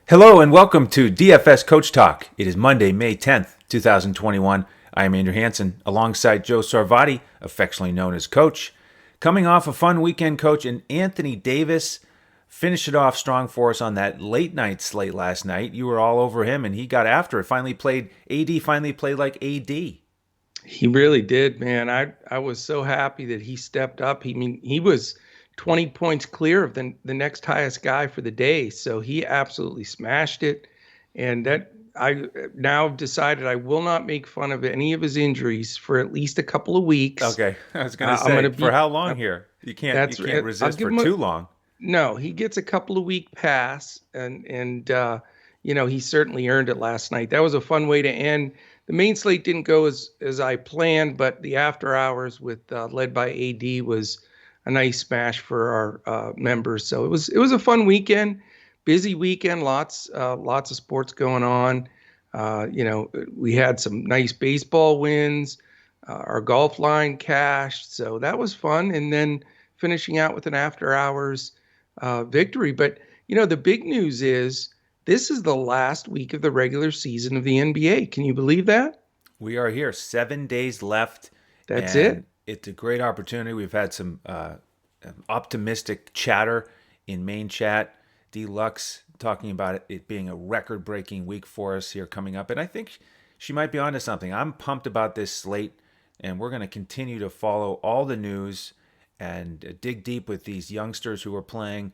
Hello and welcome to DFS Coach Talk. It is Monday, May 10th, 2021. I am Andrew Hansen alongside Joe Sarvati, affectionately known as Coach. Coming off a fun weekend, Coach, and Anthony Davis finished it off strong for us on that late night slate last night. You were all over him and he got after it. AD finally played like AD. He really did, man. I was so happy that he stepped up. He was 20 points clear of the next highest guy for the day. So he absolutely smashed it. And that I now decided I will not make fun of any of his injuries for at least a couple of weeks. Okay, I was going to say, for how long here? You can't resist for too long. No, he gets a couple of week pass, and he certainly earned it last night. That was a fun way to end. The main slate didn't go as I planned, but the after hours with led by AD was a nice smash for our members. So it was a fun weekend, busy weekend, lots of sports going on. We had some nice baseball wins. Our golf line cashed, so that was fun. And then finishing out with an after hours victory. But the big news is this is the last week of the regular season of the NBA. Can you believe that? We are here, 7 days left. That's it. It's a great opportunity. We've had some optimistic chatter in main chat. Deluxe talking about it being a record-breaking week for us here coming up. And I think she might be onto something. I'm pumped about this slate, and we're going to continue to follow all the news and dig deep with these youngsters who are playing,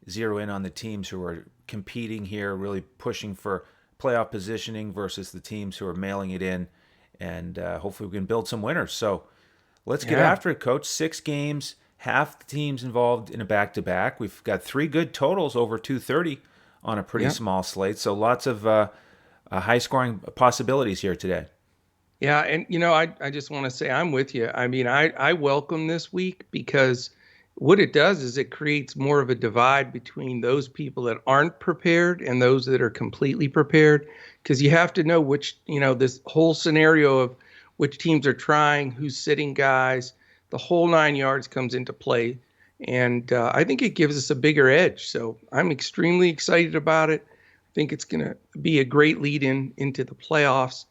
zero in on the teams who are competing here, really pushing for playoff positioning versus the teams who are mailing it in. And hopefully we can build some winners. So let's get after it, Coach. 6 games, half the teams involved in a back-to-back. We've got 3 good totals over 230 on a pretty small slate. So lots of high-scoring possibilities here today. Yeah, and I just want to say I'm with you. I mean, I welcome this week because what it does is it creates more of a divide between those people that aren't prepared and those that are completely prepared, because you have to know which, this whole scenario of which teams are trying, who's sitting guys, the whole 9 yards comes into play. And I think it gives us a bigger edge. So I'm extremely excited about it. I think it's going to be a great lead into the playoffs.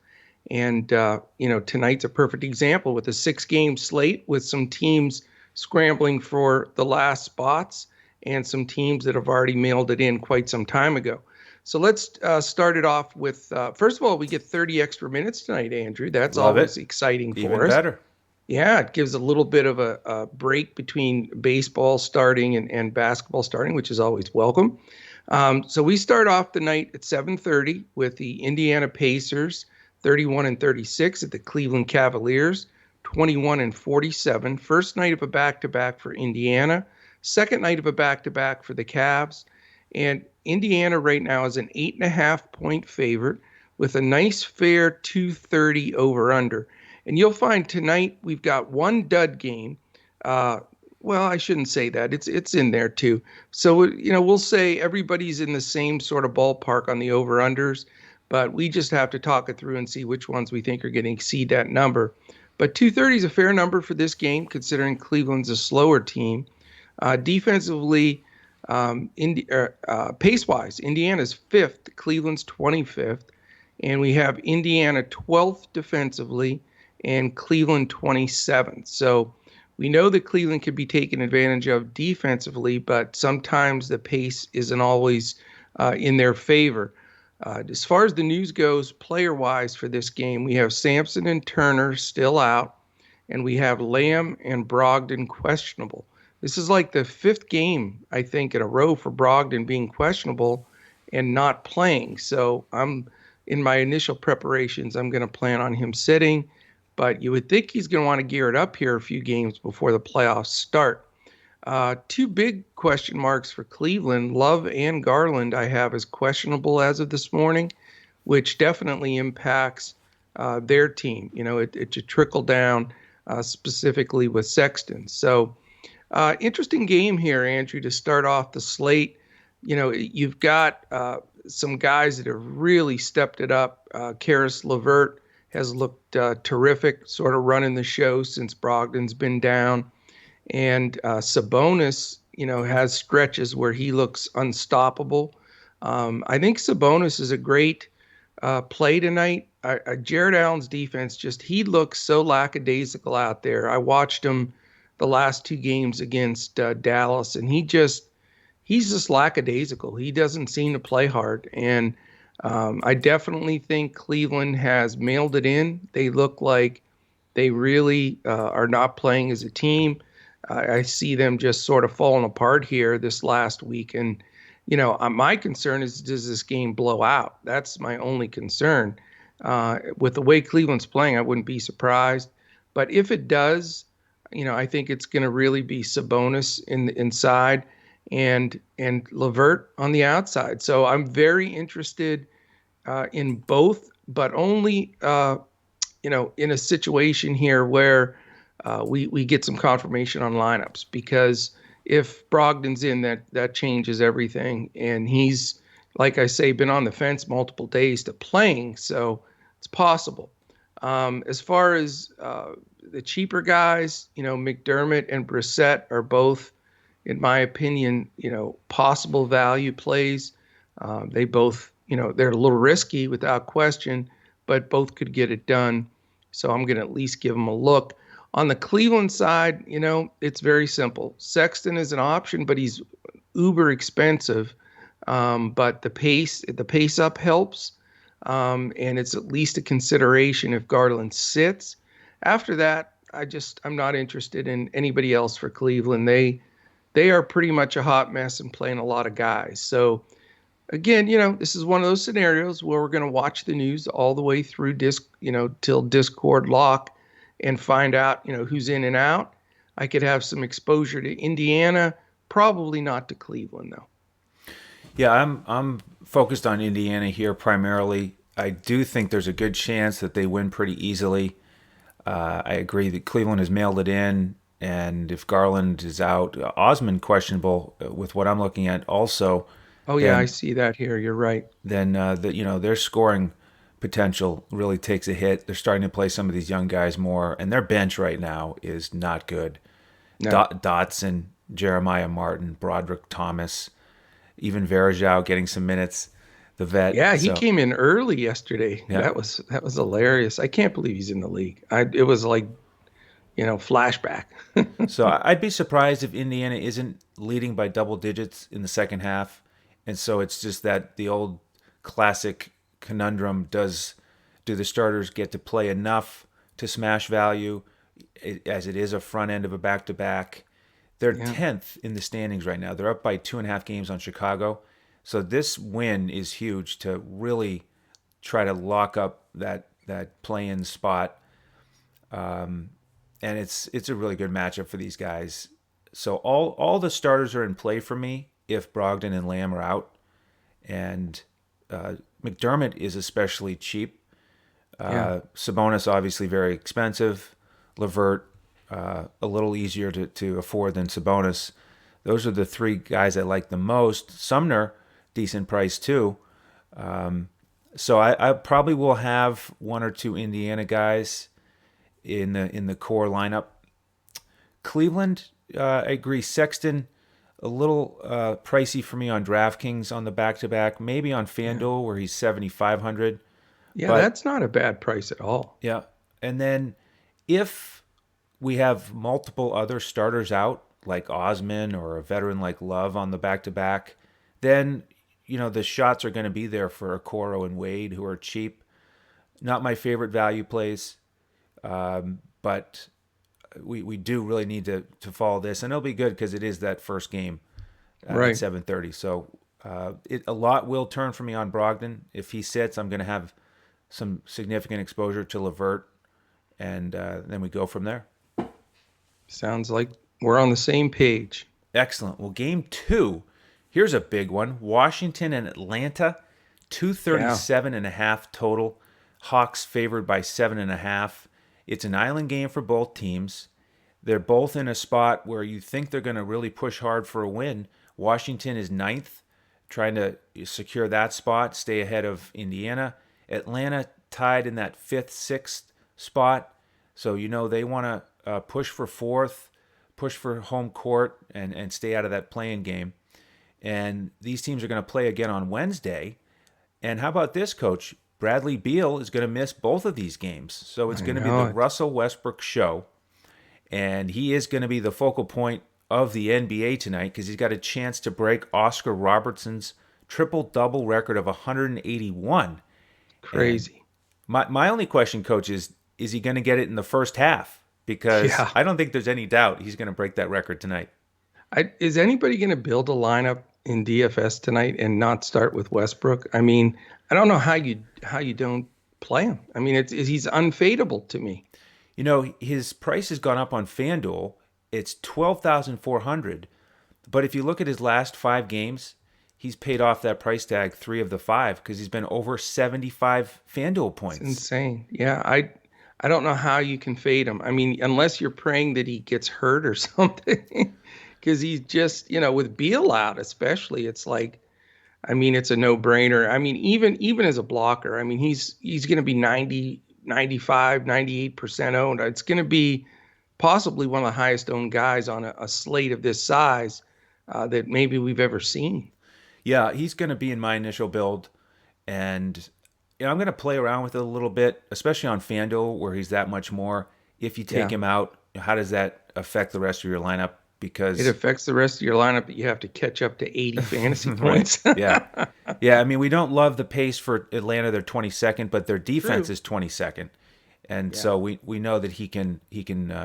And, tonight's a perfect example with a 6-game slate with some teams scrambling for the last spots and some teams that have already mailed it in quite some time ago. So let's start it off with, first of all, we get 30 extra minutes tonight, Andrew. That's always exciting for us. Even better. Yeah, it gives a little bit of a break between baseball starting and basketball starting, which is always welcome. So we start off the night at 7:30 with the Indiana Pacers, 31-36 at the Cleveland Cavaliers, 21-47. First night of a back-to-back for Indiana. Second night of a back-to-back for the Cavs. And Indiana right now is an 8.5-point favorite with a nice fair 230 over-under. And you'll find tonight we've got one dud game. Well, I shouldn't say that. It's in there too. So, we'll say everybody's in the same sort of ballpark on the over-unders, but we just have to talk it through and see which ones we think are going to exceed that number. But 230 is a fair number for this game, considering Cleveland's a slower team. Defensively, pace-wise, Indiana's 5th, Cleveland's 25th, and we have Indiana 12th defensively and Cleveland 27th. So we know that Cleveland can be taken advantage of defensively, but sometimes the pace isn't always in their favor. As far as the news goes, player-wise for this game, we have Sampson and Turner still out, and we have Lamb and Brogdon questionable. This is like the 5th game, I think, in a row for Brogdon being questionable and not playing. So in my initial preparations, I'm going to plan on him sitting, but you would think he's going to want to gear it up here a few games before the playoffs start. 2 big question marks for Cleveland. Love and Garland I have as questionable as of this morning, which definitely impacts their team. It should trickle down specifically with Sexton. So interesting game here, Andrew, to start off the slate. You've got some guys that have really stepped it up. Karis LeVert has looked terrific, sort of running the show since Brogdon's been down. And Sabonis, has stretches where he looks unstoppable. I think Sabonis is a great play tonight. Jared Allen's defense he looks so lackadaisical out there. I watched him the last two games against Dallas, and he's just lackadaisical. He doesn't seem to play hard, and I definitely think Cleveland has mailed it in. They look like they really are not playing as a team. I see them just sort of falling apart here this last week. And, my concern is, does this game blow out? That's my only concern. With the way Cleveland's playing, I wouldn't be surprised. But if it does, I think it's going to really be Sabonis in the inside and LeVert on the outside. So I'm very interested in both, but only in a situation here where we get some confirmation on lineups, because if Brogdon's in, that changes everything, and he's, like I say, been on the fence multiple days to playing, so it's possible. As far as the cheaper guys, McDermott and Brissett are both, in my opinion, possible value plays. They both, they're a little risky without question, but both could get it done. So I'm going to at least give them a look. On the Cleveland side, it's very simple. Sexton is an option, but he's uber expensive. But the pace up helps. And it's at least a consideration if Garland sits. After that, I'm not interested in anybody else for Cleveland. They are pretty much a hot mess and playing a lot of guys. So again, this is one of those scenarios where we're going to watch the news all the way through till Discord lock and find out, who's in and out. I could have some exposure to Indiana, probably not to Cleveland though. Yeah, I'm focused on Indiana here primarily. I do think there's a good chance that they win pretty easily. I agree that Cleveland has mailed it in, and if Garland is out, Osman questionable with what I'm looking at also. Oh yeah, I see that here. You're right. Then their scoring potential really takes a hit. They're starting to play some of these young guys more, and their bench right now is not good. No. Dotson, Jeremiah Martin, Broderick Thomas, even Verajao getting some minutes. The vet. Yeah, he came in early yesterday. Yeah. That was hilarious. I can't believe he's in the league. It was like, flashback. So I'd be surprised if Indiana isn't leading by double digits in the second half. And so it's just that the old classic conundrum: do the starters get to play enough to smash value, as it is a front end of a back-to-back? They're 10th in the standings right now. They're up by 2.5 games on Chicago. So this win is huge to really try to lock up that play-in spot. And it's a really good matchup for these guys. So all the starters are in play for me if Brogdon and Lamb are out. And McDermott is especially cheap. Sabonis obviously very expensive. LeVert a little easier to afford than Sabonis. Those are the three guys I like the most. Sumner, decent price too. So I probably will have one or two Indiana guys in the core lineup. Cleveland, I agree. Sexton, a little pricey for me on DraftKings on the back-to-back. Maybe on FanDuel where he's 7,500. Yeah, that's not a bad price at all. Yeah, and then if we have multiple other starters out, like Osman or a veteran like Love on the back-to-back, then the shots are going to be there for Okoro and Wade, who are cheap. Not my favorite value plays, but we do really need to follow this, and it'll be good because it is that first game at 7:30. So a lot will turn for me on Brogdon. If he sits, I'm going to have some significant exposure to LeVert, and then we go from there. Sounds like we're on the same page. Excellent. Well, game 2, here's a big one. Washington and Atlanta, 237.5 total. Hawks favored by 7.5. It's an island game for both teams. They're both in a spot where you think they're going to really push hard for a win. Washington is 9th, trying to secure that spot, stay ahead of Indiana. Atlanta tied in that 5th, 6th spot. So, they want to push for 4th, push for home court, and stay out of that play-in game. And these teams are going to play again on Wednesday. And how about this, Coach? Bradley Beal is going to miss both of these games. So it's I going to be the know it. Russell Westbrook show. And he is going to be the focal point of the NBA tonight because he's got a chance to break Oscar Robertson's triple-double record of 181. And Crazy. my only question, Coach, is he going to get it in the first half? Because Yeah. I don't think there's any doubt he's going to break that record tonight. Is anybody going to build a lineup in DFS tonight and not start with Westbrook? I mean, I don't know how you don't play him. I mean, he's unfadable to me. You know, his price has gone up on FanDuel. It's 12,400. But if you look at his last 5 games, he's paid off that price tag 3 of the 5 because he's been over 75 FanDuel It's points. insane. Yeah, I don't know how you can fade him. I mean, unless you're praying that he gets hurt or something, because he's just, with Beal out especially, it's like, I mean, it's a no-brainer. I mean, even as a blocker, I mean, he's going to be 90, 95, 98% owned. It's going to be possibly one of the highest owned guys on a slate of this size that maybe we've ever seen. Yeah, he's going to be in my initial build. And I'm going to play around with it a little bit, especially on FanDuel where he's that much more. If you take Yeah. him out, how does that affect the rest of your lineup? It Because affects the rest of your lineup that you have to catch up to 80 fantasy right, points. yeah, yeah. I mean, we don't love the pace for Atlanta. They're 22nd, but their defense True. is 22nd, and Yeah. so we know that he can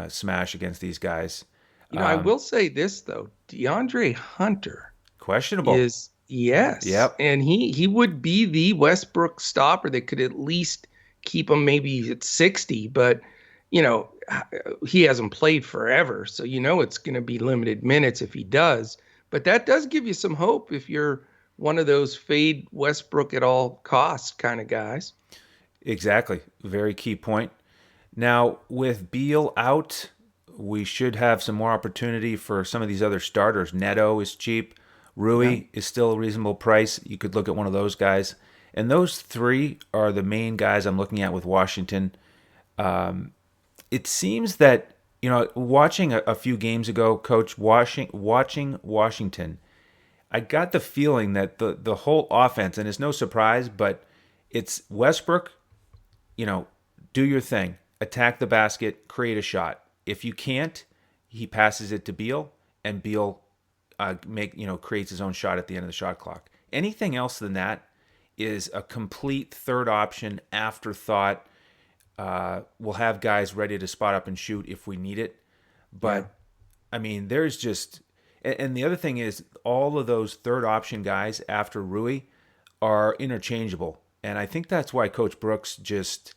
smash against these guys. I Um, will say this though, DeAndre Hunter Questionable. is yes, Yep. and he would be the Westbrook stopper that could at least keep him maybe at 60, but you know, he hasn't played forever, so it's going to be limited minutes if he does. But that does give you some hope if you're one of those fade Westbrook at all costs kind of guys. Exactly. Very key point. Now, with Beal out, we should have some more opportunity for some of these other starters. Neto is cheap. Yeah. Rui is still a reasonable price. You could look at one of those guys. And those three are the main guys I'm looking at with Washington. It seems that, watching a few games ago, Coach, watching Washington, I got the feeling that the whole offense, and it's no surprise, but it's Westbrook, you know, do your thing, attack the basket, create a shot. If you can't, he passes it to Beal, and Beal creates his own shot at the end of the shot clock. Anything else than that is a complete third option afterthought. We'll have guys ready to spot up and shoot if we need it, Yeah. but I mean, there's just, and the other thing is, all of those third option guys after Rui are interchangeable, and I think that's why Coach Brooks just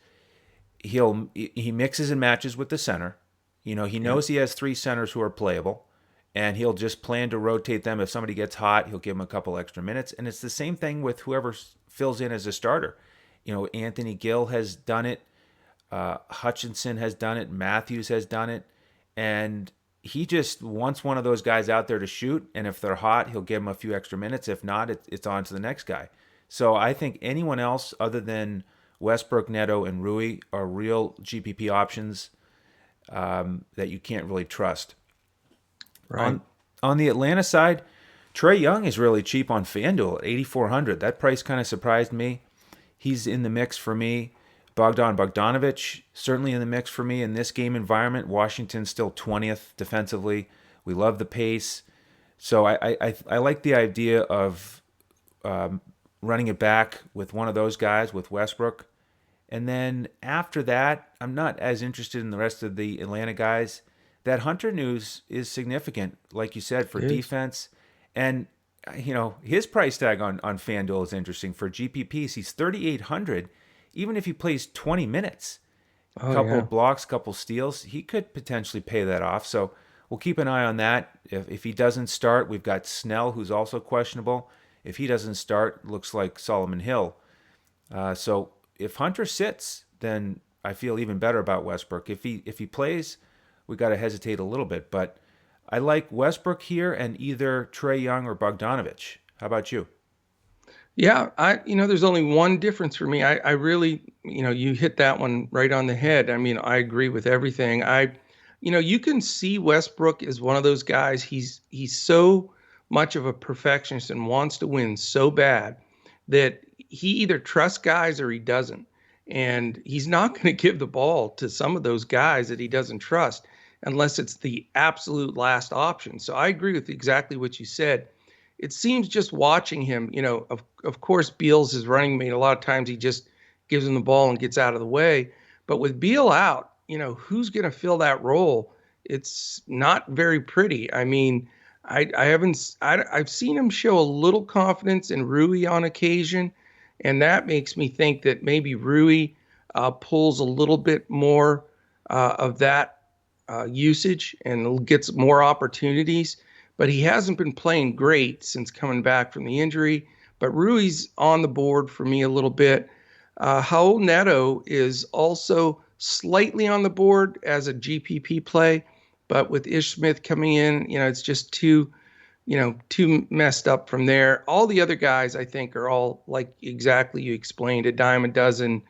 he mixes and matches with the center. He Yeah. knows he has 3 centers who are playable, and he'll just plan to rotate them. If somebody gets hot, he'll give them a couple extra minutes, and it's the same thing with whoever fills in as a starter. Anthony Gill has done it. Hutchinson has done it. Matthews has done it. And he just wants one of those guys out there to shoot. And if they're hot, he'll give them a few extra minutes. If not, it's on to the next guy. So I think anyone else other than Westbrook, Neto, and Rui are real GPP options that you can't really trust. Right. On the Atlanta side, Trae Young is really cheap on FanDuel at 8,400. That price kind of surprised me. He's in the mix for me. Bogdanovich certainly in the mix for me in this game environment. Washington's still 20th defensively. We love the pace, so I like the idea of running it back with one of those guys with Westbrook, and then after that, I'm not as interested in the rest of the Atlanta guys. That Hunter news is significant, like you said, for It is. defense, and his price tag on FanDuel is interesting for GPPs. He's 3,800. Even if he plays 20 minutes, a Oh couple yeah. blocks, couple steals, he could potentially pay that off. So we'll keep an eye on that. If he doesn't start, we've got Snell, who's also questionable. If he doesn't start, looks like Solomon Hill. So if Hunter sits, then I feel even better about Westbrook. If he plays, we got to hesitate a little bit. But I like Westbrook here and either Trae Young or Bogdanovich. How about you? Yeah, there's only one difference for me. I really, you hit that one right on the head. I mean, I agree with everything. You can see Westbrook is one of those guys. He's so much of a perfectionist and wants to win so bad that he either trusts guys or he doesn't. And he's not going to give the ball to some of those guys that he doesn't trust unless it's the absolute last option. So I agree with exactly what you said. It seems just watching him, of course, Beal's his running mate. A lot of times he just gives him the ball and gets out of the way. But with Beal out, who's going to fill that role? It's not very pretty. I mean, I've seen him show a little confidence in Rui on occasion, and that makes me think that maybe Rui pulls a little bit more of that usage and gets more opportunities. But he hasn't been playing great since coming back from the injury. But Rui's on the board for me a little bit. Raul Neto is also slightly on the board as a GPP play, but with Ish Smith coming in, it's just too messed up from there. All the other guys, I think, are all like exactly you explained, a dime a dozen,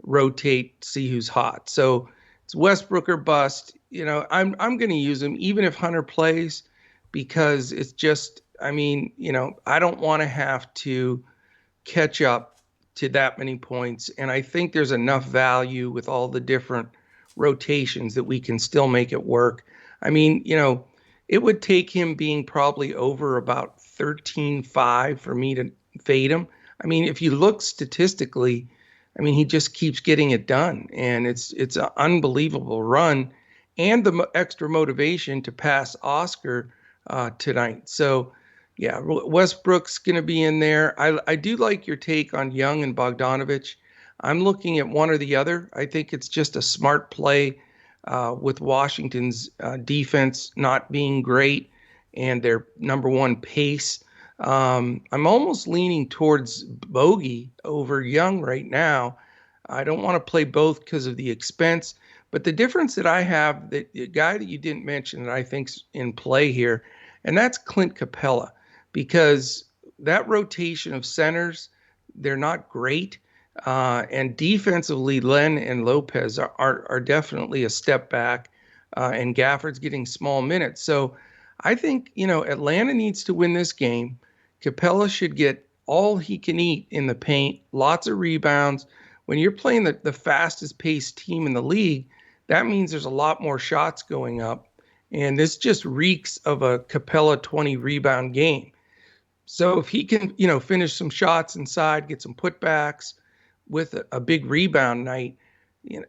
rotate, see who's hot. So it's Westbrook or bust. I'm going to use him even if Hunter plays, because it's just, I don't want to have to catch up to that many points. And I think there's enough value with all the different rotations that we can still make it work. It would take him being probably over about 13.5 for me to fade him. If you look statistically, he just keeps getting it done, and it's an unbelievable run, and the extra motivation to pass Oscar tonight. So, yeah, Westbrook's going to be in there. I do like your take on Young and Bogdanovich. I'm looking at one or the other. I think it's just a smart play with Washington's defense not being great and their number one pace. I'm almost leaning towards Bogey over Young right now. I don't want to play both because of the expense. But the difference that I have, the guy that you didn't mention that I think's in play here, and that's Clint Capella, because that rotation of centers, they're not great. And defensively, Len and Lopez are definitely a step back, and Gafford's getting small minutes. So I think, Atlanta needs to win this game. Capella should get all he can eat in the paint, lots of rebounds. When you're playing the fastest paced team in the league, that means there's a lot more shots going up. And this just reeks of a Capella 20 rebound game. So if he can, finish some shots inside, get some putbacks with a big rebound night,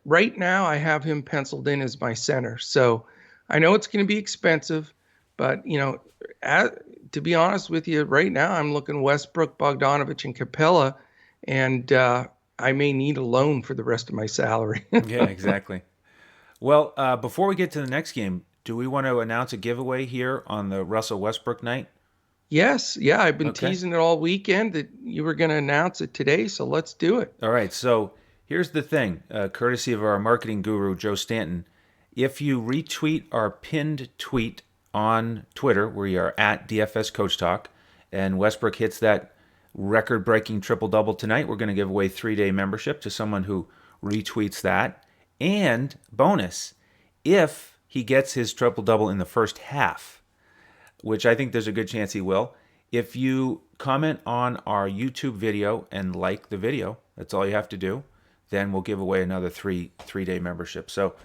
right now I have him penciled in as my center. So I know it's going to be expensive, but, to be honest with you, right now I'm looking Westbrook, Bogdanovich, and Capella, and I may need a loan for the rest of my salary. Yeah, exactly. Well, before we get to the next game, do we want to announce a giveaway here on the Russell Westbrook night? Yes. Yeah, I've been teasing it all weekend that you were going to announce it today, so let's do it. All right. So here's the thing, courtesy of our marketing guru, Joe Stanton. If you retweet our pinned tweet on Twitter, we are at DFS CoachTalk, and Westbrook hits that record-breaking triple-double tonight, we're going to give away 3-day membership to someone who retweets that. And bonus, if he gets his triple-double in the first half, which I think there's a good chance he will, if you comment on our YouTube video and like the video, that's all you have to do, then we'll give away another three-day membership. So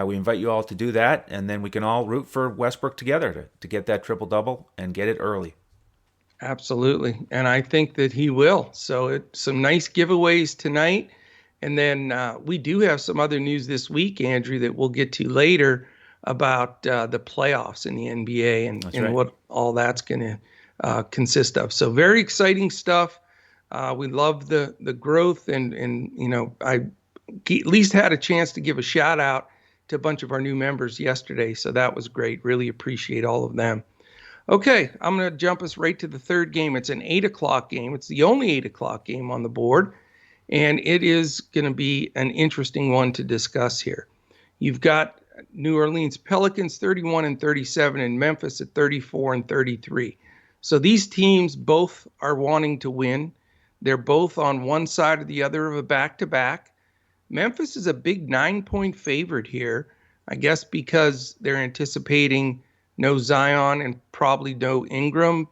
we invite you all to do that, and then we can all root for Westbrook together to get that triple-double and get it early. Absolutely. And I think that he will. So some nice giveaways tonight. And then we do have some other news this week, Andrew, that we'll get to later about the playoffs in the NBA and what all that's going to consist of. So very exciting stuff. We love the growth, and I at least had a chance to give a shout out to a bunch of our new members yesterday. So that was great. Really appreciate all of them. Okay, I'm going to jump us right to the third game. It's an 8 o'clock game. It's the only 8 o'clock game on the board, and it is going to be an interesting one to discuss here. You've got New Orleans Pelicans 31-37 and Memphis at 34-33. So these teams both are wanting to win. They're both on one side or the other of a back-to-back. Memphis is a big 9-point favorite here, I guess because they're anticipating no Zion and probably no Ingram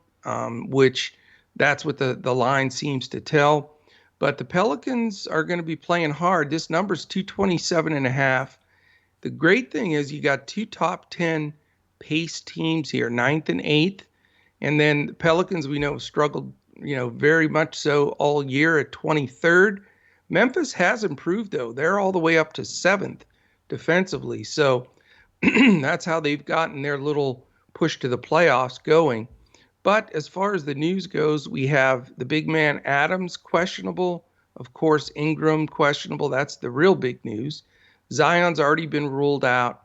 which that's what the line seems to tell. But the Pelicans are going to be playing hard. This number's 227.5. The great thing is you got two top 10 pace teams here, ninth and eighth. And then the Pelicans, we know, struggled, very much so all year at 23rd. Memphis has improved, though. They're all the way up to seventh defensively. So that's how they've gotten their little push to the playoffs going. But as far as the news goes, we have the big man Adams questionable. Of course, Ingram questionable. That's the real big news. Zion's already been ruled out,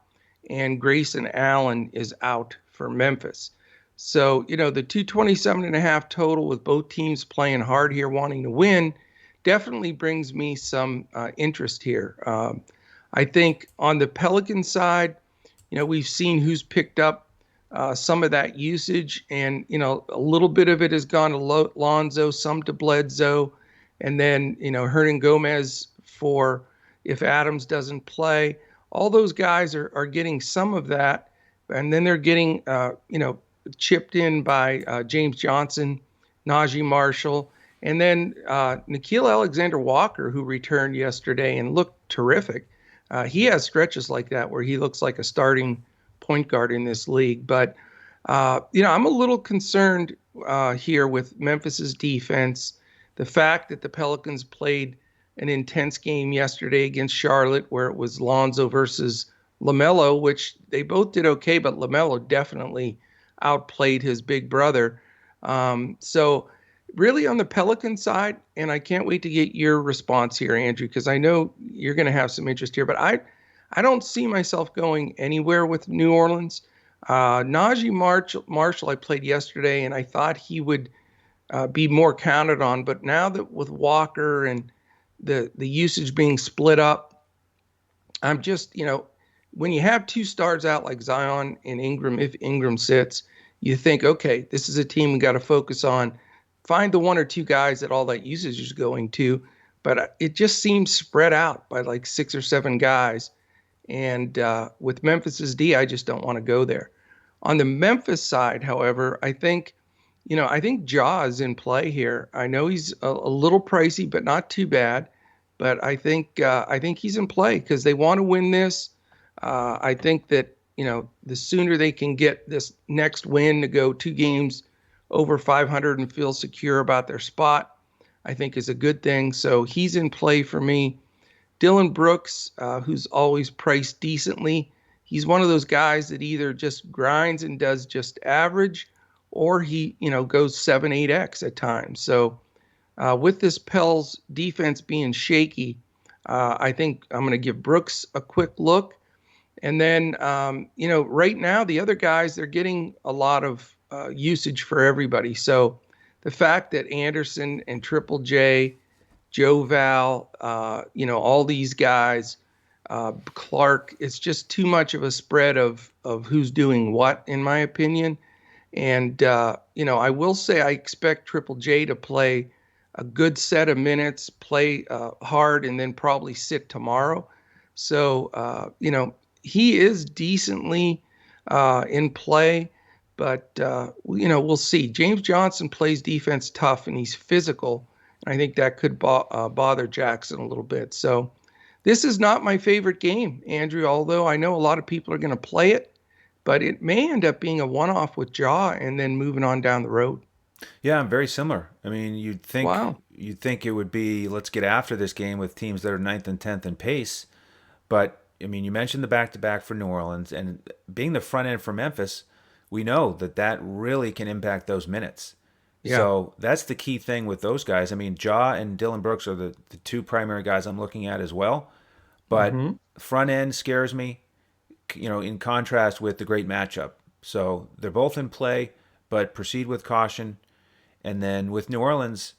and Grayson Allen is out for Memphis. So, the 227.5 total with both teams playing hard here, wanting to win, definitely brings me some interest here. I think on the Pelican side, we've seen who's picked up some of that usage, and, a little bit of it has gone to Lonzo, some to Bledsoe, and then, Hernan Gomez for if Adams doesn't play. All those guys are getting some of that, and then they're getting, chipped in by James Johnson, Najee Marshall, and then Nickeil Alexander-Walker, who returned yesterday and looked terrific. He has stretches like that where he looks like a starting point guard in this league. But, I'm a little concerned here with Memphis's defense. The fact that the Pelicans played an intense game yesterday against Charlotte where it was Lonzo versus LaMelo, which they both did okay, but LaMelo definitely outplayed his big brother. So really on the Pelican side, and I can't wait to get your response here, Andrew, because I know you're going to have some interest here, but I don't see myself going anywhere with New Orleans. Najee Marshall, I played yesterday, and I thought he would be more counted on. But now that with Walker and the usage being split up, I'm just, when you have two stars out like Zion and Ingram, if Ingram sits, you think, okay, this is a team we got to focus on. Find the one or two guys that all that usage is going to. But it just seems spread out by like 6 or 7 guys. And with Memphis's D, I just don't want to go there. On the Memphis side, however, I think Ja is in play here. I know he's a little pricey, but not too bad. But I think he's in play because they want to win this. I think that the sooner they can get this next win to go 2 games over 500 and feel secure about their spot, I think is a good thing. So he's in play for me. Dillon Brooks, who's always priced decently, he's one of those guys that either just grinds and does just average, or he, goes 7-8x at times. So with this Pels defense being shaky, I think I'm going to give Brooks a quick look. And then, right now, the other guys, they're getting a lot of usage for everybody. So the fact that Anderson and Triple J, Joe Val, all these guys, Clark, it's just too much of a spread of who's doing what, in my opinion. And, I will say I expect Triple J to play a good set of minutes, play hard, and then probably sit tomorrow. So, he is decently in play, but, we'll see. James Johnson plays defense tough, and he's physical. And I think that could bother Jackson a little bit. So this is not my favorite game, Andrew, although I know a lot of people are going to play it. But it may end up being a one-off with Ja and then moving on down the road. Yeah, I'm very similar. I mean, you'd think Wow. it would be let's get after this game with teams that are 9th and 10th in pace. But I mean, you mentioned the back-to-back for New Orleans, and being the front end for Memphis, we know that really can impact those minutes. Yeah. So that's the key thing with those guys. I mean, Ja and Dillon Brooks are the 2 primary guys I'm looking at as well. But front end scares me, in contrast with the great matchup. So they're both in play, but proceed with caution. And then with New Orleans,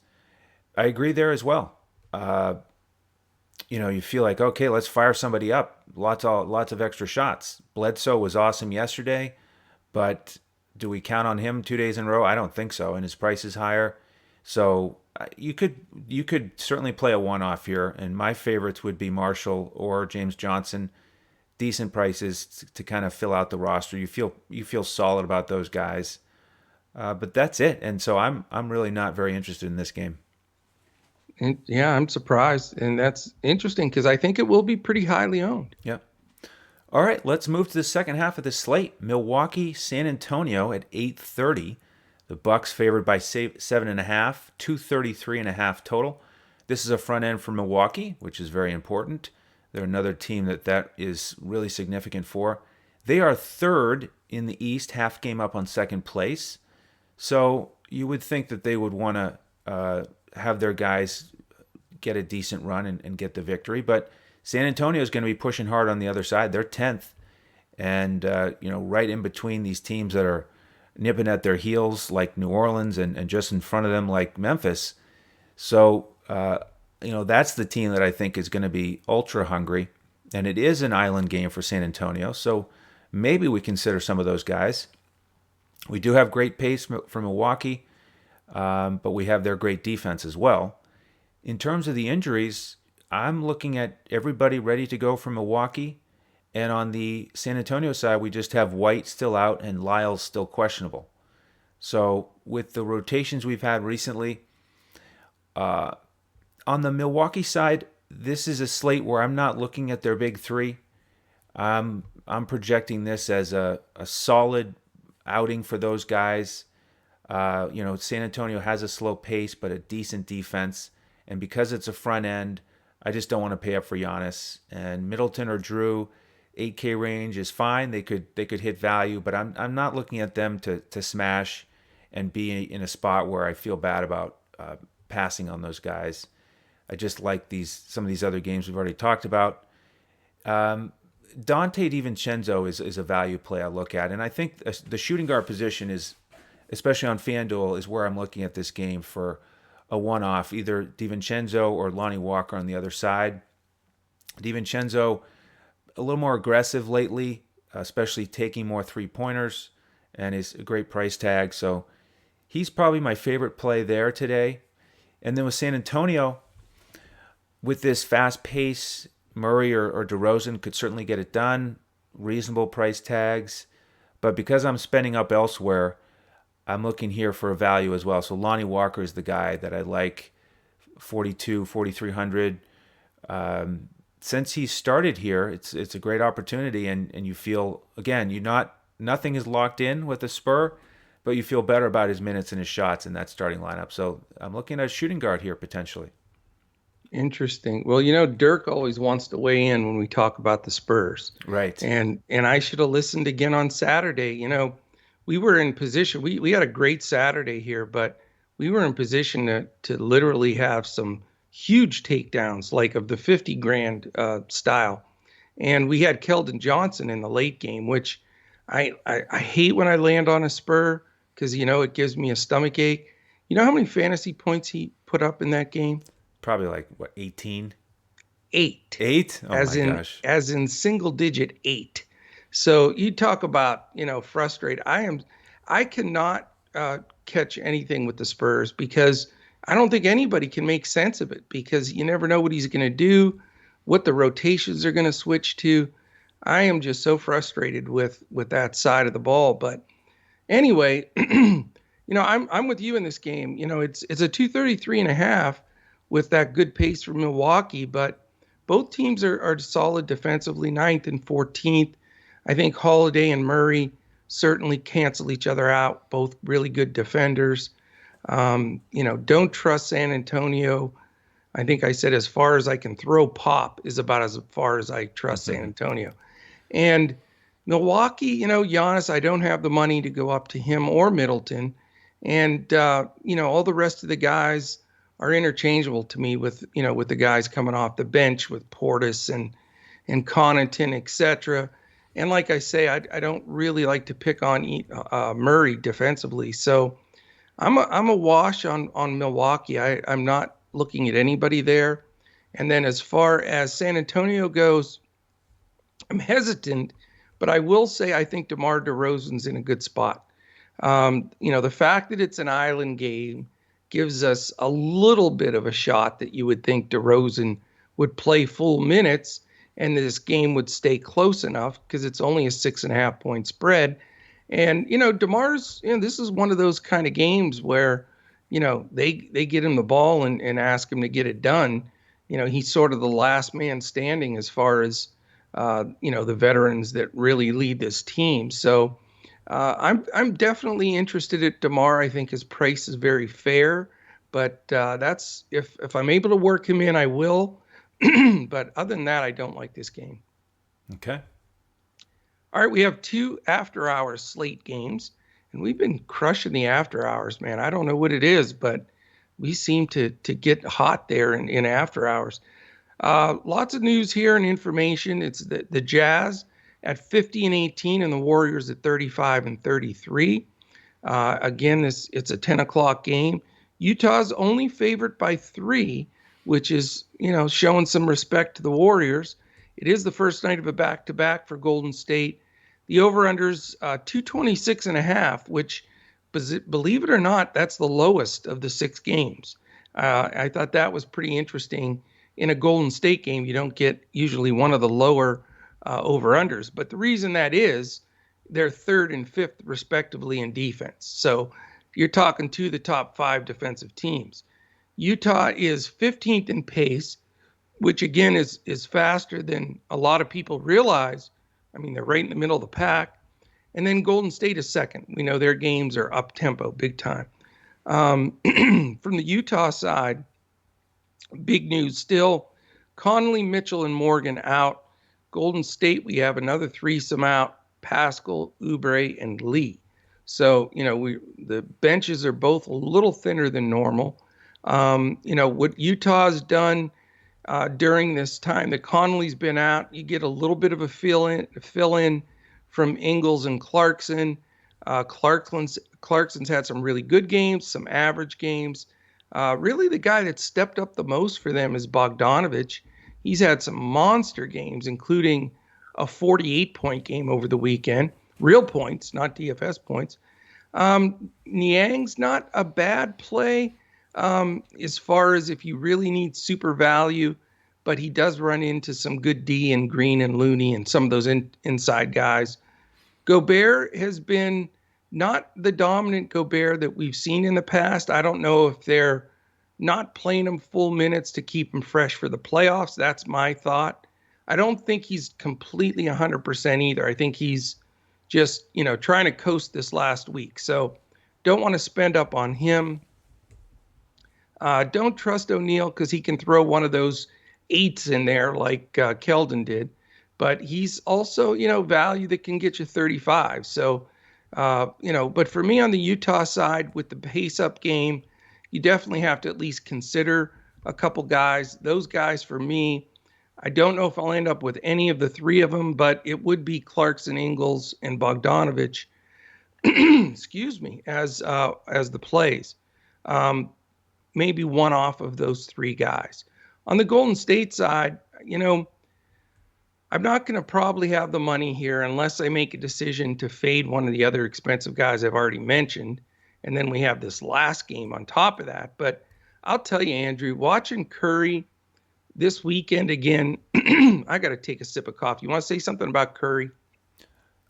I agree there as well. You feel like, okay, let's fire somebody up. Lots of extra shots. Bledsoe was awesome yesterday, but do we count on him 2 days in a row? I don't think so, and his price is higher. So you could certainly play a one-off here, and my favorites would be Marshall or James Johnson. Decent prices to kind of fill out the roster. You feel solid about those guys. But that's it. And so I'm really not very interested in this game. And yeah, I'm surprised. And that's interesting because I think it will be pretty highly owned. Yep. All right, let's move to the second half of the slate. Milwaukee, San Antonio at 8:30. The Bucks favored by 7.5, 233.5 total. This is a front end for Milwaukee, which is very important. They're another team that is really significant for. They are third in the East, half game up on second place. So you would think that they would want to have their guys get a decent run and get the victory. But San Antonio is going to be pushing hard on the other side. They're 10th, and right in between these teams that are nipping at their heels, like New Orleans, and just in front of them, like Memphis. So that's the team that I think is going to be ultra hungry, and it is an island game for San Antonio. So maybe we consider some of those guys. We do have great pace for Milwaukee, but we have their great defense as well. In terms of the injuries, I'm looking at everybody ready to go for Milwaukee. And on the San Antonio side, we just have White still out and Lyles still questionable. So with the rotations we've had recently, on the Milwaukee side, this is a slate where I'm not looking at their big three. I'm projecting this as a solid outing for those guys. San Antonio has a slow pace, but a decent defense. And because it's a front end, I just don't want to pay up for Giannis. And Middleton or Drew, 8K range is fine. They could hit value, but I'm not looking at them to smash and be in a spot where I feel bad about passing on those guys. I just like some of these other games we've already talked about. Dante DiVincenzo is a value play I look at, and I think the shooting guard position is, especially on FanDuel, is where I'm looking at this game for a one-off, either DiVincenzo or Lonnie Walker on the other side. DiVincenzo, a little more aggressive lately, especially taking more three-pointers, and is a great price tag. So he's probably my favorite play there today. And then with San Antonio, with this fast pace, Murray or DeRozan could certainly get it done. Reasonable price tags. But because I'm spending up elsewhere, I'm looking here for a value as well. So Lonnie Walker is the guy that I like, 4,300. Since he started here, it's a great opportunity, and you feel, again, nothing is locked in with the Spur, but you feel better about his minutes and his shots in that starting lineup. So I'm looking at a shooting guard here potentially. Interesting. Well, Dirk always wants to weigh in when we talk about the Spurs. Right. And I should have listened again on Saturday. We were in position. We had a great Saturday here, but we were in position to literally have some huge takedowns, like of the 50 grand style. And we had Keldon Johnson in the late game, which I hate when I land on a Spur because, it gives me a stomach ache. You know how many fantasy points he put up in that game? Probably 18? 8. 8? Oh my gosh. As in single digit 8. So you talk about, frustrated. I cannot catch anything with the Spurs because I don't think anybody can make sense of it because you never know what he's going to do, what the rotations are going to switch to. I am just so frustrated with that side of the ball. But anyway, I'm with you in this game. It's a 233.5 with that good pace from Milwaukee, but both teams are solid defensively, 9th and 14th. I think Holiday and Murray certainly cancel each other out, both really good defenders. Don't trust San Antonio. I think I said as far as I can throw pop is about as far as I trust San Antonio. And Milwaukee, Giannis, I don't have the money to go up to him or Middleton. And, all the rest of the guys are interchangeable to me with the guys coming off the bench with Portis and Connaughton, etc. And like I say, I don't really like to pick on Murray defensively. So I'm a wash on Milwaukee. I'm not looking at anybody there. And then as far as San Antonio goes, I'm hesitant, but I will say I think DeMar DeRozan's in a good spot. The fact that it's an island game gives us a little bit of a shot that you would think DeRozan would play full minutes and this game would stay close enough because it's only a 6.5 point spread. And, DeMar's, this is one of those kind of games where, they get him the ball and ask him to get it done. He's sort of the last man standing as far as, the veterans that really lead this team. So I'm definitely interested at DeMar. I think his price is very fair, but that's if I'm able to work him in, I will. But other than that, I don't like this game. Okay. All right, we have 2 after-hours slate games, and we've been crushing the after-hours, man. I don't know what it is, but we seem to get hot there in after-hours. Lots of news here and information. It's the Jazz at 50-18 and the Warriors at 35-33. Again, it's a 10 o'clock game. Utah's only favored by 3, which is, showing some respect to the Warriors. It is the first night of a back-to-back for Golden State. The over-under's 226.5, which, believe it or not, that's the lowest of the 6 games. I thought that was pretty interesting. In a Golden State game, you don't get usually one of the lower over-unders. But the reason that is, they're 3rd and 5th, respectively, in defense. So you're talking to the top 5 defensive teams. Utah is 15th in pace, which again is faster than a lot of people realize. I mean, they're right in the middle of the pack. And then Golden State is 2nd. We know their games are up tempo big time. From the Utah side, big news still. Conley, Mitchell, and Morgan out. Golden State, we have another threesome out. Pascal, Oubre, and Lee. So, the benches are both a little thinner than normal. What Utah's done during this time that Conley's been out, you get a little bit of a fill in from Ingles and Clarkson. Clarkson's had some really good games, some average games. Really, the guy that stepped up the most for them is Bogdanovich. He's had some monster games, including a 48-point game over the weekend. Real points, not DFS points. Niang's not a bad play as far as if you really need super value, but he does run into some good D and Green and Looney and some of those inside guys. Gobert has been not the dominant Gobert that we've seen in the past. I don't know if they're not playing him full minutes to keep him fresh for the playoffs. That's my thought. I don't think he's completely 100% either. I think he's just, trying to coast this last week. So don't want to spend up on him. Don't trust O'Neal because he can throw one of those 8s in there like Keldon did. But he's also, value that can get you 35. So, but for me on the Utah side with the pace-up game, you definitely have to at least consider a couple guys. Those guys for me, I don't know if I'll end up with any of the 3 of them, but it would be Clarkson, Ingles, and Bogdanovich, excuse me, as the plays. Maybe one off of those 3 guys. On the Golden State side, I'm not going to probably have the money here unless I make a decision to fade one of the other expensive guys I've already mentioned. And then we have this last game on top of that. But I'll tell you, Andrew, watching Curry this weekend again, I got to take a sip of coffee. You want to say something about Curry?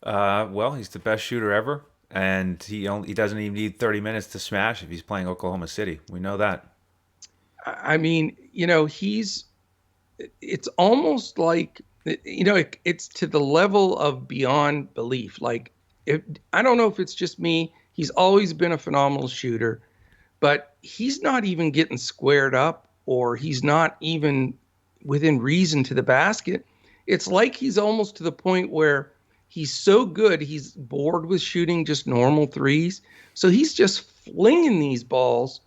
Well, he's the best shooter ever, and he doesn't even need 30 minutes to smash if he's playing Oklahoma City. We know that. I mean, it's almost like, it's to the level of beyond belief. Like, I don't know if it's just me. He's always been a phenomenal shooter, but he's not even getting squared up, or he's not even within reason to the basket. It's like he's almost to the point where he's so good, he's bored with shooting just normal 3s. So he's just flinging these balls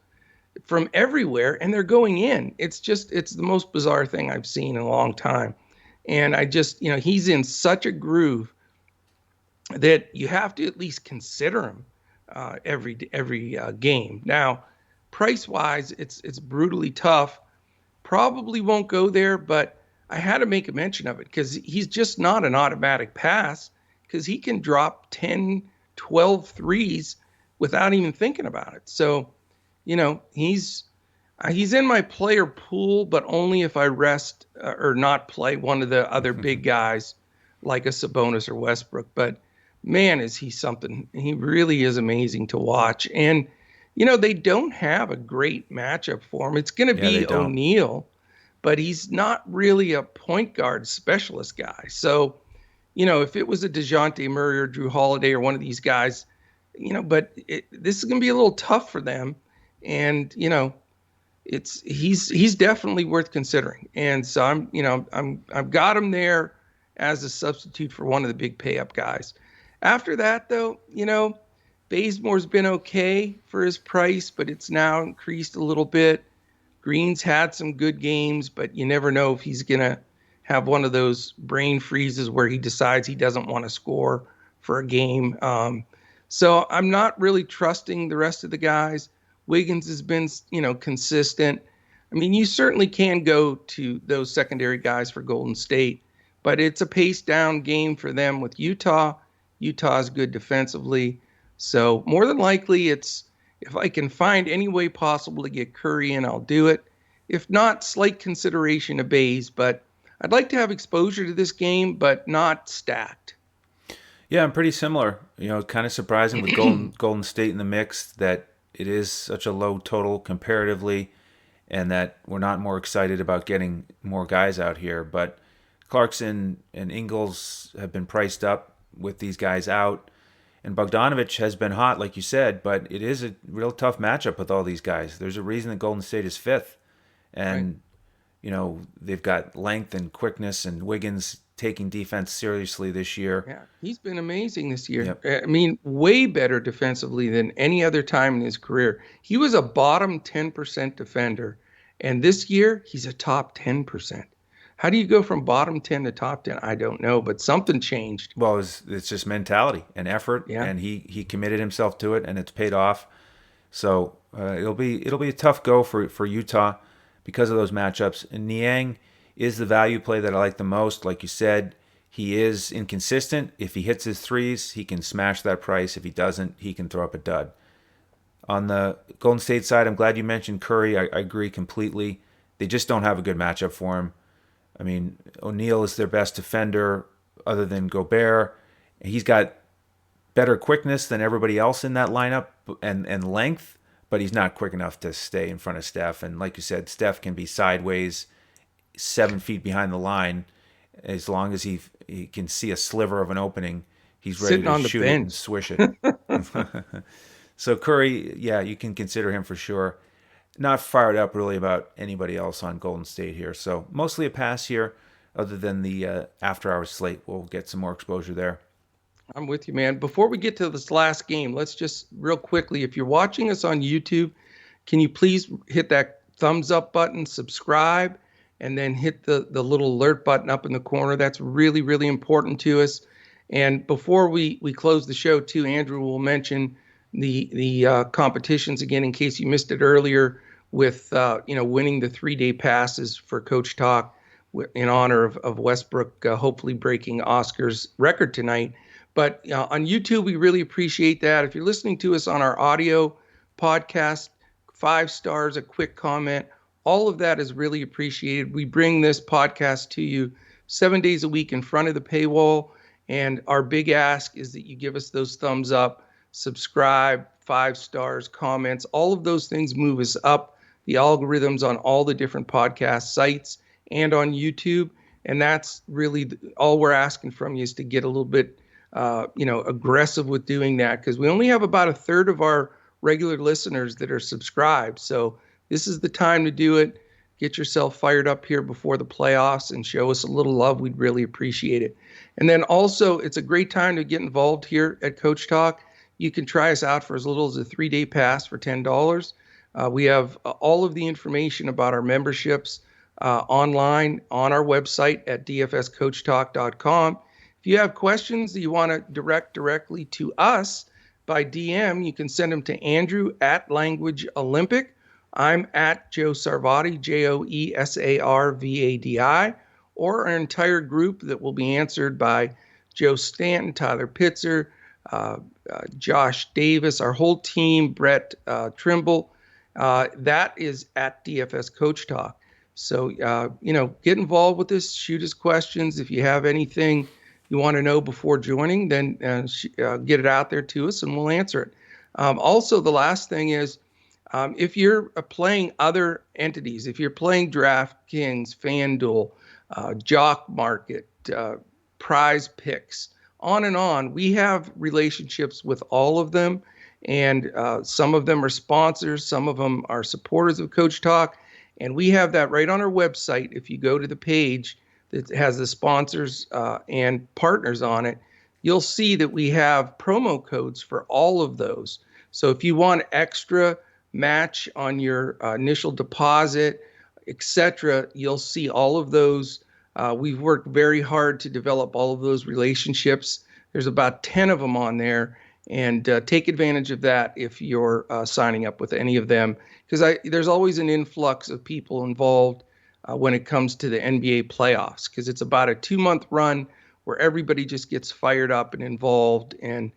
from everywhere, and they're going in. It's the most bizarre thing I've seen in a long time. And I just, he's in such a groove that you have to at least consider him every game. Now, price-wise, it's brutally tough. Probably won't go there, but I had to make a mention of it because he's just not an automatic pass, because he can drop 10, 12 threes without even thinking about it. So, he's in my player pool, but only if I rest or not play one of the other big guys like a Sabonis or Westbrook. But man, is he something. He really is amazing to watch. And, they don't have a great matchup for him. It's going to Yeah, they be don't. O'Neal, but he's not really a point guard specialist guy. So, if it was a DeJounte Murray or Drew Holiday or one of these guys, but this is going to be a little tough for them. And, he's definitely worth considering. And so I've got him there as a substitute for one of the big pay up guys. After that, though, Bazemore's been okay for his price, but it's now increased a little bit. Green's had some good games, but you never know if he's going to have one of those brain freezes where he decides he doesn't want to score for a game. So I'm not really trusting the rest of the guys. Wiggins has been, consistent. I mean, you certainly can go to those secondary guys for Golden State, but it's a pace down game for them with Utah. Utah's good defensively. So more than likely, it's if I can find any way possible to get Curry in, I'll do it. If not, slight consideration of Baze, but I'd like to have exposure to this game, but not stacked. Yeah, I'm pretty similar. Kind of surprising with Golden State in the mix that it is such a low total comparatively, and that we're not more excited about getting more guys out here. But Clarkson and Ingles have been priced up with these guys out. And Bogdanovich has been hot, like you said, but it is a real tough matchup with all these guys. There's a reason that Golden State is fifth. And, right. They've got length and quickness, and Wiggins taking defense seriously this year. Yeah, he's been amazing this year. Yep. I mean, way better defensively than any other time in his career. He was a bottom 10% defender, and this year he's a top 10%. How do you go from bottom 10 to top 10? I don't know, but something changed. Well, it's just mentality and effort, and he committed himself to it, and it's paid off. So it'll be a tough go for Utah because of those matchups. And Niang is the value play that I like the most. Like you said, he is inconsistent. If he hits his threes, he can smash that price. If he doesn't, he can throw up a dud. On the Golden State side, I'm glad you mentioned Curry. I agree completely. They just don't have a good matchup for him. I mean, O'Neal is their best defender other than Gobert. He's got better quickness than everybody else in that lineup and length, but he's not quick enough to stay in front of Steph. And like you said, Steph can be sideways 7 feet behind the line. As long as he can see a sliver of an opening, he's ready to shoot it and swish it. So Curry, yeah, you can consider him for sure. Not fired up really about anybody else on Golden State here. So mostly a pass here, other than the after-hours slate. We'll get some more exposure there. I'm with you, man. Before we get to this last game, let's just real quickly, if you're watching us on YouTube, can you please hit that thumbs up button, subscribe, and then hit the little alert button up in the corner. That's really, really important to us. And before we close the show, too, Andrew will mention the competitions again in case you missed it earlier with winning the 3-day passes for Coach Talk in honor of Westbrook hopefully breaking Oscar's record tonight. But on YouTube, we really appreciate that. If you're listening to us on our audio podcast, 5 stars, a quick comment, all of that is really appreciated. We bring this podcast to you 7 days a week in front of the paywall. And our big ask is that you give us those thumbs up, subscribe, 5 stars, comments. All of those things move us up the algorithms on all the different podcast sites and on YouTube. And that's really all we're asking from you, is to get a little bit aggressive with doing that, because we only have about a third of our regular listeners that are subscribed. So this is the time to do it. Get yourself fired up here before the playoffs and show us a little love. We'd really appreciate it. And then also, it's a great time to get involved here at Coach Talk. You can try us out for as little as a 3-day pass for $10. We have all of the information about our memberships online on our website at dfscoachtalk.com. If you have questions that you want to direct directly to us by DM, you can send them to Andrew at Language Olympic. I'm at Joe Sarvadi, JoeSarvadi, or our entire group that will be answered by Joe Stanton, Tyler Pitzer, Josh Davis, our whole team, Brett Trimble. That is at DFS Coach Talk. So, get involved with us. Shoot us questions. If you have anything you want to know before joining, then get it out there to us and we'll answer it. Also, the last thing is, if you're playing other entities, if you're playing DraftKings, FanDuel, Jock Market, Prize Picks, on and on, we have relationships with all of them. And some of them are sponsors, some of them are supporters of Coach Talk. And we have that right on our website. If you go to the page that has the sponsors and partners on it, you'll see that we have promo codes for all of those. So if you want extra match on your initial deposit, etc., you'll see all of those. We've worked very hard to develop all of those relationships. There's about 10 of them on there, and take advantage of that if you're signing up with any of them, because there's always an influx of people involved when it comes to the NBA playoffs, because it's about a 2-month run where everybody just gets fired up and involved, and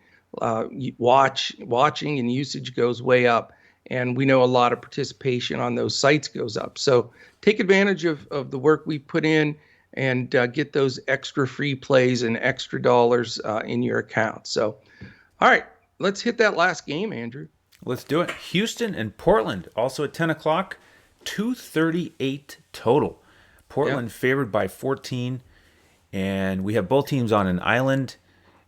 watching and usage goes way up. And we know a lot of participation on those sites goes up. So take advantage of the work we put in and get those extra free plays and extra dollars in your account. So, all right, let's hit that last game, Andrew. Let's do it. Houston and Portland, also at 10 o'clock, 238 total. Portland favored by 14, and we have both teams on an island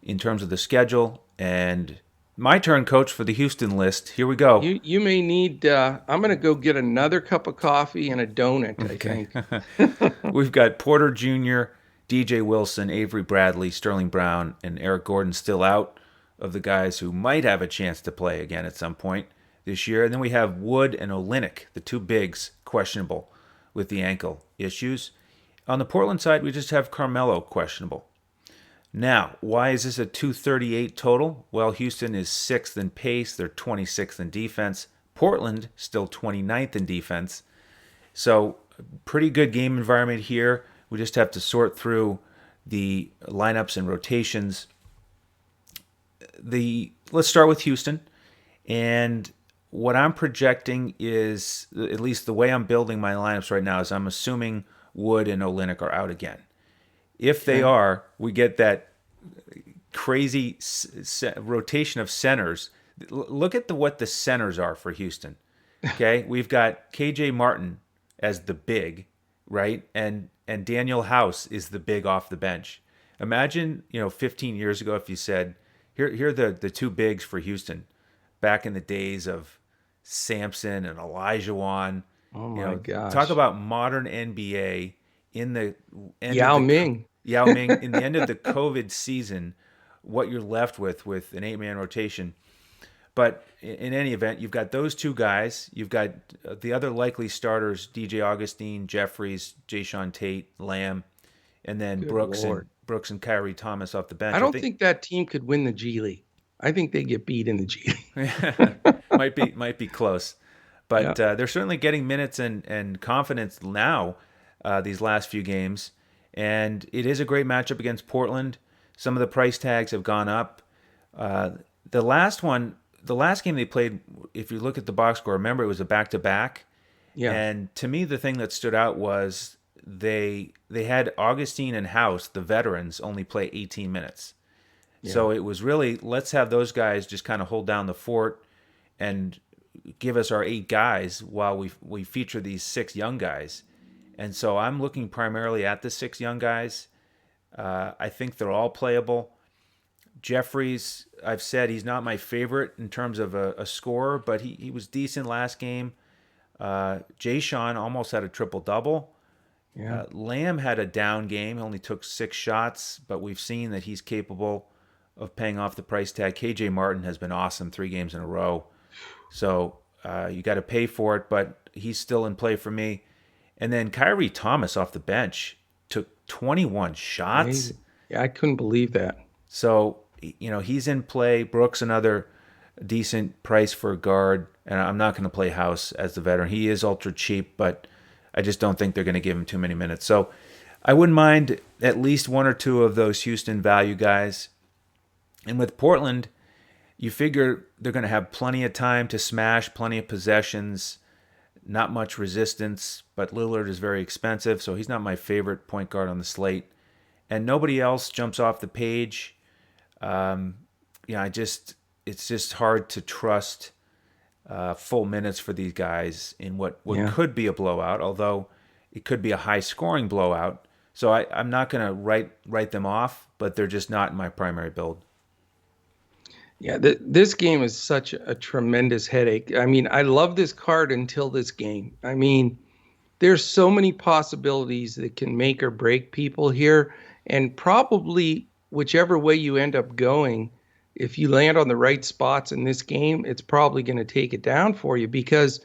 in terms of the schedule. And my turn, Coach, for the Houston list. Here we go. You may need, I'm going to go get another cup of coffee and a donut, okay. I think. We've got Porter Jr., DJ Wilson, Avery Bradley, Sterling Brown, and Eric Gordon still out of the guys who might have a chance to play again at some point this year. And then we have Wood and Olynyk, the two bigs, questionable with the ankle issues. On the Portland side, we just have Carmelo questionable. Now, why is this a 238 total? Well, Houston is 6th in pace. They're 26th in defense. Portland still 29th in defense. So pretty good game environment here. We just have to sort through the lineups and rotations. Let's start with Houston. And what I'm projecting is, at least the way I'm building my lineups right now, is I'm assuming Wood and Olynyk are out again. If they are, we get that crazy rotation of centers. Look at what the centers are for Houston. Okay, we've got KJ Martin as the big, right? And Daniel House is the big off the bench. Imagine, 15 years ago if you said, here are the two bigs for Houston, back in the days of Sampson and Olajuwon. Oh my gosh! Talk about modern NBA in the end Yao Ming. Yao Ming in the end of the COVID season, what you're left with an 8-man rotation. But in any event, you've got those two guys. You've got the other likely starters: DJ Augustine, Jeffries, Jayshawn Tate, Lamb, and then Brooks and Kyrie Thomas off the bench. I don't think that team could win the G League. I think they get beat in the G League. might be close, but they're certainly getting minutes and confidence now. These last few games, and it is a great matchup against Portland. Some of the price tags have gone up. The last game they played, if you look at the box score, remember it was a back-to-back. Yeah. And to me, the thing that stood out was they had Augustine and House, the veterans, only play 18 minutes. Yeah. So it was really, let's have those guys just kind of hold down the fort and give us our 8 guys while we feature these 6 young guys. And so I'm looking primarily at the 6 young guys. I think they're all playable. Jeffries, I've said he's not my favorite in terms of a scorer, but he was decent last game. Jayshawn almost had a triple-double. Yeah. Lamb had a down game. He only took 6 shots, but we've seen that he's capable of paying off the price tag. KJ Martin has been awesome 3 games in a row. So you got to pay for it, but he's still in play for me. And then Kyrie Thomas off the bench took 21 shots. Amazing. Yeah, I couldn't believe that. So, he's in play. Brooks, another decent price for a guard. And I'm not going to play House as the veteran. He is ultra cheap, but I just don't think they're going to give him too many minutes. So I wouldn't mind at least 1 or 2 of those Houston value guys. And with Portland, you figure they're going to have plenty of time to smash, plenty of possessions, not much resistance, but Lillard is very expensive, so he's not my favorite point guard on the slate. and nobody else jumps off the page. It's just hard to trust full minutes for these guys in what Yeah. could be a blowout, although it could be a high scoring blowout. So I'm not going to write them off, but they're just not in my primary build. Yeah, this game is such a tremendous headache. I mean, I love this card until this game. I mean, there's so many possibilities that can make or break people here. And probably whichever way you end up going, if you land on the right spots in this game, it's probably going to take it down for you because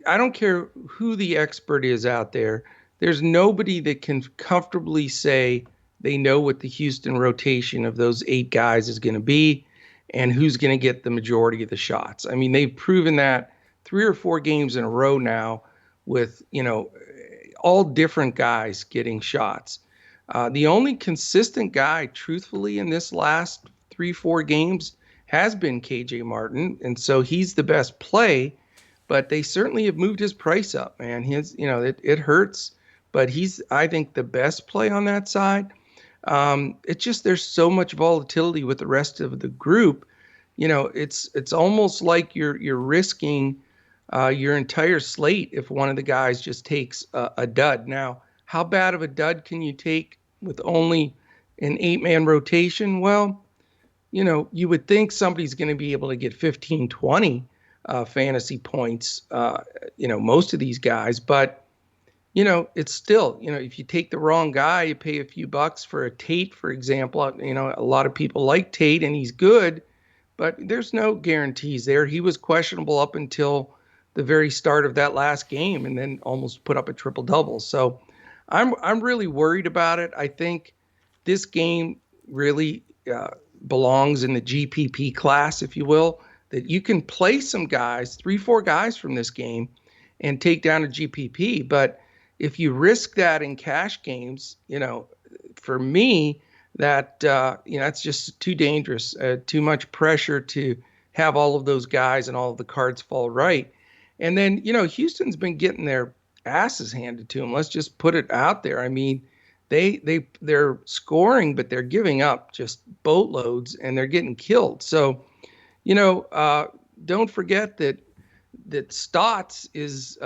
I don't care who the expert is out there. There's nobody that can comfortably say they know what the Houston rotation of those 8 guys is going to be and who's going to get the majority of the shots. I mean, they've proven that 3 or 4 games in a row now with, all different guys getting shots. The only consistent guy, truthfully, in this last 3-4 games has been KJ Martin. And so he's the best play, but they certainly have moved his price up, man. It hurts, but he's, I think, the best play on that side. It's just there's so much volatility with the rest of the group. It's almost like you're risking your entire slate if one of the guys just takes a dud. Now, how bad of a dud can you take with only an 8-man rotation? Well, you would think somebody's going to be able to get 15, 20 fantasy points, most of these guys. But, it's still, if you take the wrong guy, you pay a few bucks for a Tate, for example. A lot of people like Tate and he's good, but there's no guarantees there. He was questionable up until the very start of that last game and then almost put up a triple-double. So I'm really worried about it. I think this game really belongs in the GPP class, if you will, that you can play some guys, 3-4 guys from this game and take down a GPP. But if you risk that in cash games, for me, that's just too dangerous, too much pressure to have all of those guys and all of the cards fall right. And then, Houston's been getting their asses handed to them. Let's just put it out there. I mean, they're scoring, but they're giving up just boatloads and they're getting killed. So, don't forget that Stotts is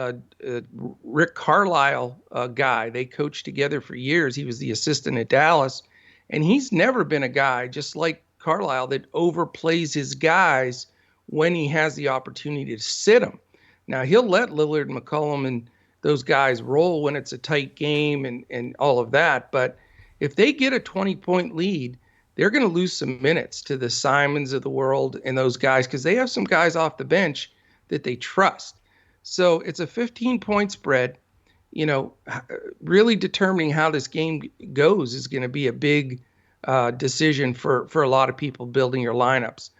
Rick Carlisle guy. They coached together for years. He was the assistant at Dallas, and he's never been a guy, just like Carlisle, that overplays his guys when he has the opportunity to sit them. Now, he'll let Lillard, McCollum, and those guys roll when it's a tight game and all of that. But if they get a 20-point lead, they're going to lose some minutes to the Simons of the world and those guys because they have some guys off the bench that they trust. So it's a 15-point spread. Really determining how this game goes is going to be a big decision for a lot of people building your lineups.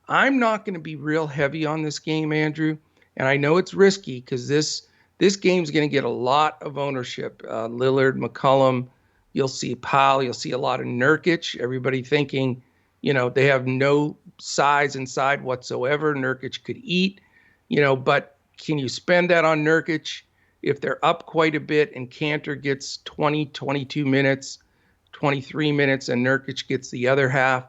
I'm not going to be real heavy on this game, Andrew. And I know it's risky because this game's going to get a lot of ownership. Lillard, McCollum, you'll see Powell, you'll see a lot of Nurkic. Everybody thinking, they have no size inside whatsoever. Nurkic could eat, but can you spend that on Nurkic if they're up quite a bit and Cantor gets 20, 22 minutes, 23 minutes, and Nurkic gets the other half?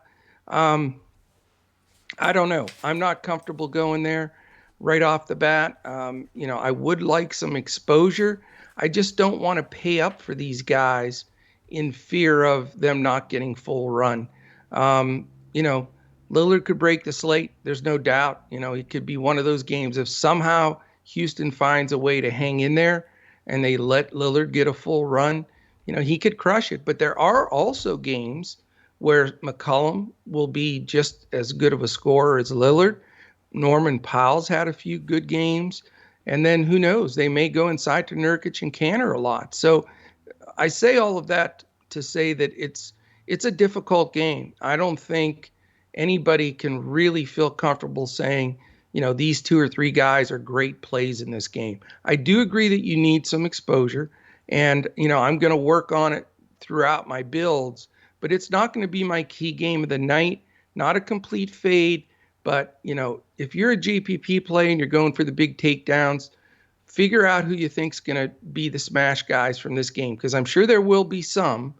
I don't know. I'm not comfortable going there right off the bat. I would like some exposure. I just don't want to pay up for these guys in fear of them not getting full run. Lillard could break the slate. There's no doubt. It could be one of those games. If somehow Houston finds a way to hang in there and they let Lillard get a full run, he could crush it. But there are also games where McCollum will be just as good of a scorer as Lillard. Norman Powell's had a few good games. And then who knows? They may go inside to Nurkic and Cantor a lot. So I say all of that to say that it's a difficult game. I don't think anybody can really feel comfortable saying, these 2 or 3 guys are great plays in this game. I do agree that you need some exposure. And, I'm going to work on it throughout my builds. But it's not going to be my key game of the night. Not a complete fade. But, if you're a GPP play and you're going for the big takedowns, figure out who you think's going to be the smash guys from this game, because I'm sure there will be some.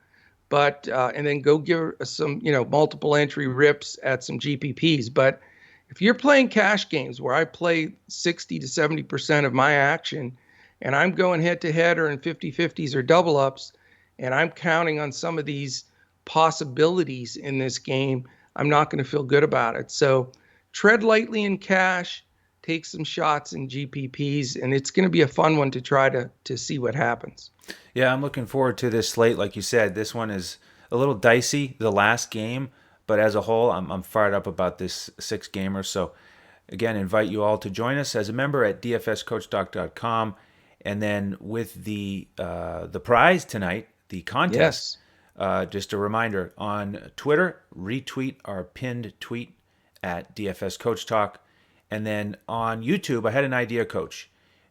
but and then go give some, multiple entry rips at some GPPs. But if you're playing cash games where I play 60 to 70% of my action and I'm going head to head or in 50-50s or double ups, and I'm counting on some of these possibilities in this game, I'm not going to feel good about it. So tread lightly in cash, take some shots in GPPs, and it's going to be a fun one to try to see what happens. Yeah, I'm looking forward to this slate. Like you said, this one is a little dicey, the last game, but as a whole, I'm fired up about this 6-gamer. So, again, invite you all to join us as a member at dfscoachtalk.com. And then with the prize tonight, the contest, just a reminder, on Twitter, retweet our pinned tweet at DFS Coach Talk. And then on YouTube, I had an idea, Coach.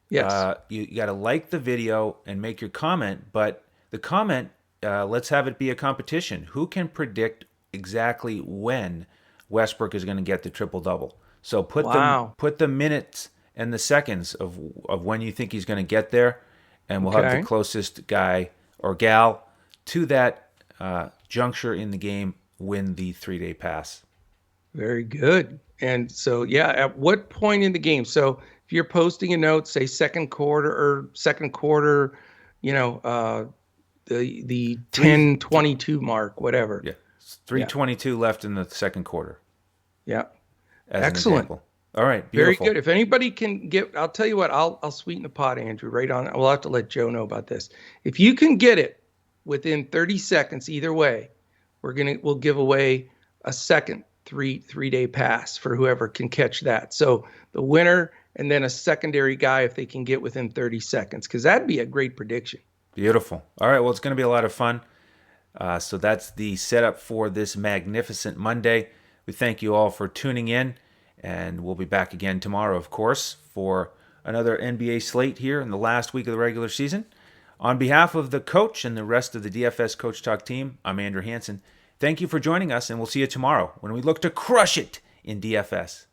Yes. You got to like the video and make your comment, but the comment, let's have it be a competition. Who can predict exactly when Westbrook is going to get the triple-double? So put the minutes and the seconds of when you think he's going to get there, and we'll have the closest guy or gal to that juncture in the game win the 3-day pass. Very good. And so, at what point in the game? So if you're posting a note, say second quarter, the 10:22 mark, whatever. Yeah, 3:22 left in the second quarter. Yeah, as excellent. An example. All right, beautiful. Very good. If anybody can get, I'll tell you what, I'll sweeten the pot, Andrew. Right on. We'll have to let Joe know about this. If you can get it within 30 seconds, either way, we'll give away a second three-day pass for whoever can catch that. So the winner and then a secondary guy if they can get within 30 seconds, because that'd be a great prediction. Beautiful. All right, well, it's going to be a lot of fun. So that's the setup for this magnificent Monday. We thank you all for tuning in, and we'll be back again tomorrow, of course, for another NBA slate here in the last week of the regular season. On behalf of the coach and the rest of the DFS Coach Talk team, I'm Andrew Hansen. Thank you for joining us, and we'll see you tomorrow when we look to crush it in DFS.